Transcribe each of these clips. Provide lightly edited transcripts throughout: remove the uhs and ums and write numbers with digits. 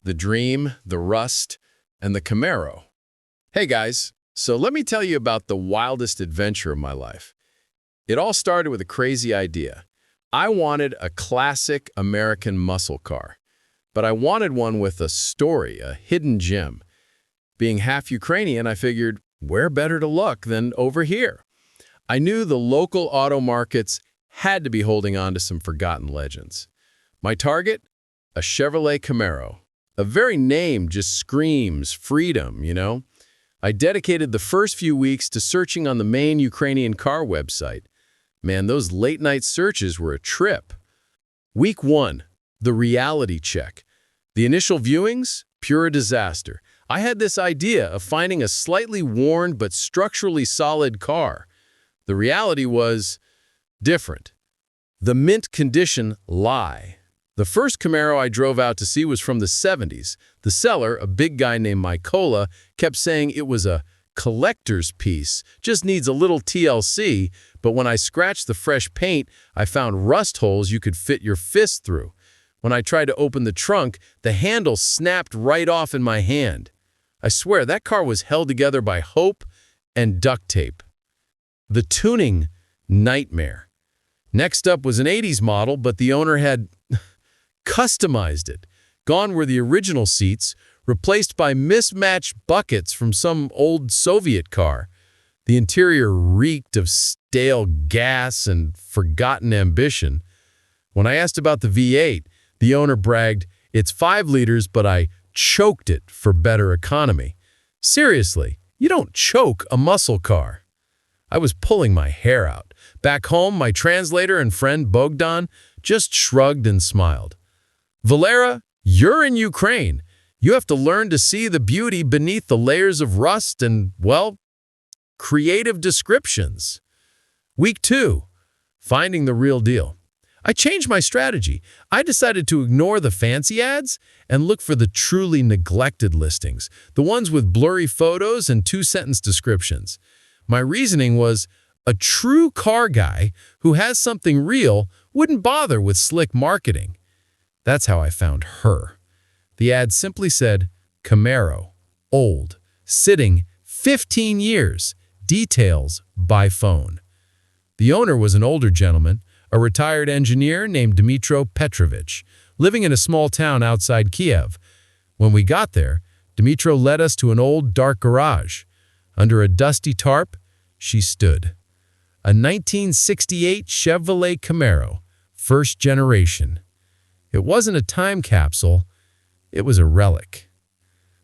the dream, the rust, and the Camaro. Hey guys, so let me tell you about the wildest adventure of my life. It all started with a crazy idea. I wanted a classic American muscle car, but I wanted one with a story, a hidden gem. Being half Ukrainian, I figured, where better to look than over here? I knew the local auto markets had to be holding on to some forgotten legends. My target? A Chevrolet Camaro. The very name just screams freedom, you know? I dedicated the first few weeks to searching on the main Ukrainian car website. Man, those late-night searches were a trip. Week 1, the reality check. The initial viewings? Pure disaster. I had this idea of finding a slightly worn but structurally solid car. The reality was different. The mint condition lie. The first Camaro I drove out to see was from the 70s. The seller, a big guy named Mykola, kept saying it was a collector's piece, just needs a little TLC, but when I scratched the fresh paint, I found rust holes you could fit your fist through. When I tried to open the trunk, the handle snapped right off in my hand. I swear, that car was held together by hope and duct tape. The tuning nightmare. Next up was an 80s model, but the owner had customized it. Gone were the original seats, replaced by mismatched buckets from some old Soviet car. The interior reeked of stale gas and forgotten ambition. When I asked about the V8, the owner bragged, "It's 5 liters, but I choked it for better economy." Seriously, you don't choke a muscle car. I was pulling my hair out. Back home, my translator and friend Bogdan just shrugged and smiled. "Valera, you're in Ukraine. You have to learn to see the beauty beneath the layers of rust and, well, creative descriptions." Week 2, finding the real deal. I changed my strategy. I decided to ignore the fancy ads and look for the truly neglected listings, the ones with blurry photos and 2-sentence descriptions. My reasoning was, a true car guy who has something real wouldn't bother with slick marketing. That's how I found her. The ad simply said, Camaro, old, sitting 15 years, details by phone. The owner was an older gentleman, a retired engineer named Dmytro Petrovich, living in a small town outside Kiev. When we got there, Dmytro led us to an old, dark garage. Under a dusty tarp, she stood. A 1968 Chevrolet Camaro, first generation. It wasn't a time capsule, it was a relic.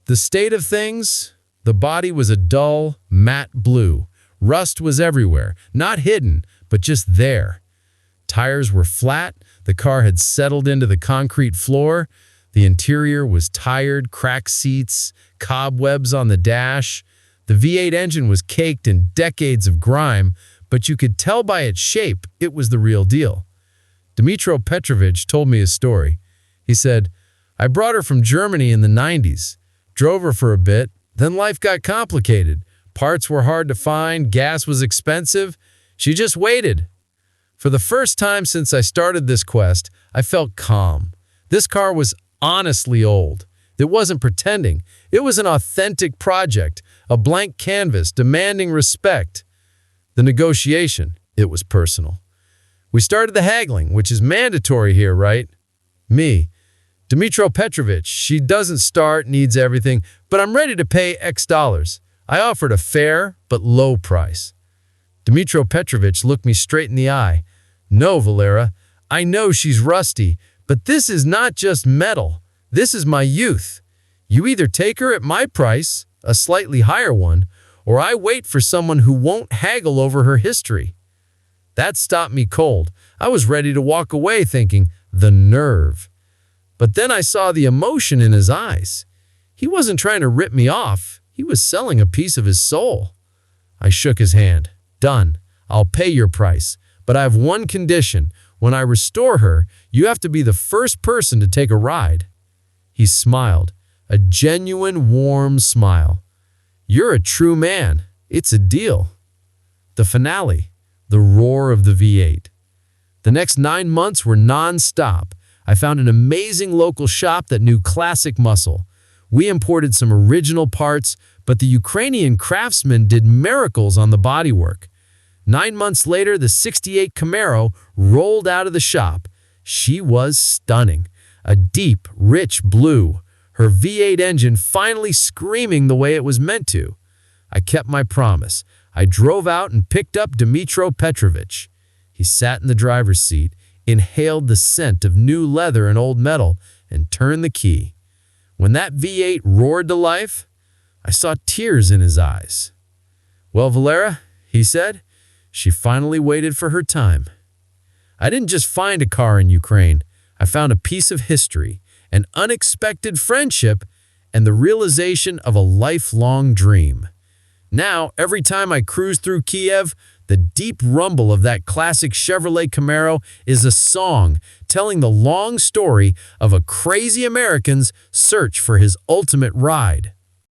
The state of things? The body was a dull, matte blue. Rust was everywhere, not hidden, but just there. Tires were flat, the car had settled into the concrete floor, the interior was tired, cracked seats, cobwebs on the dash. The V8 engine was caked in decades of grime, but you could tell by its shape it was the real deal. Dmytro Petrovich told me his story. He said, "I brought her from Germany in the 90s, drove her for a bit, then life got complicated. Parts were hard to find, gas was expensive. She just waited. For the first time since I started this quest, I felt calm. This car was honestly old. It wasn't pretending. It was an authentic project, a blank canvas demanding respect. The negotiation, it was personal. We started the haggling, which is mandatory here, right? Me, Dmytro Petrovich, she doesn't start, needs everything, but I'm ready to pay X dollars. I offered a fair but low price. Dmytro Petrovich looked me straight in the eye. No, Valera, I know she's rusty, but this is not just metal. This is my youth. You either take her at my price, a slightly higher one, or I wait for someone who won't haggle over her history. That stopped me cold. I was ready to walk away thinking, the nerve. But then I saw the emotion in his eyes. He wasn't trying to rip me off. He was selling a piece of his soul. I shook his hand. Done. I'll pay your price. But I have one condition. When I restore her, you have to be the first person to take a ride. He smiled. A genuine, warm smile. You're a true man. It's a deal. The finale. The roar of the V8. The next 9 months were non-stop. I found an amazing local shop that knew classic muscle. We imported some original parts, but the Ukrainian craftsman did miracles on the bodywork. 9 months later, the '68 Camaro rolled out of the shop. She was stunning. A deep, rich blue. Her V8 engine finally screaming the way it was meant to. I kept my promise. I drove out and picked up Dmitro Petrovich. He sat in the driver's seat, inhaled the scent of new leather and old metal, and turned the key. When that V8 roared to life, I saw tears in his eyes. "Well, Valera," he said, "she finally waited for her time." I didn't just find a car in Ukraine. I found a piece of history, an unexpected friendship, and the realization of a lifelong dream. Now, every time I cruise through Kiev, the deep rumble of that classic Chevrolet Camaro is a song telling the long story of a crazy American's search for his ultimate ride.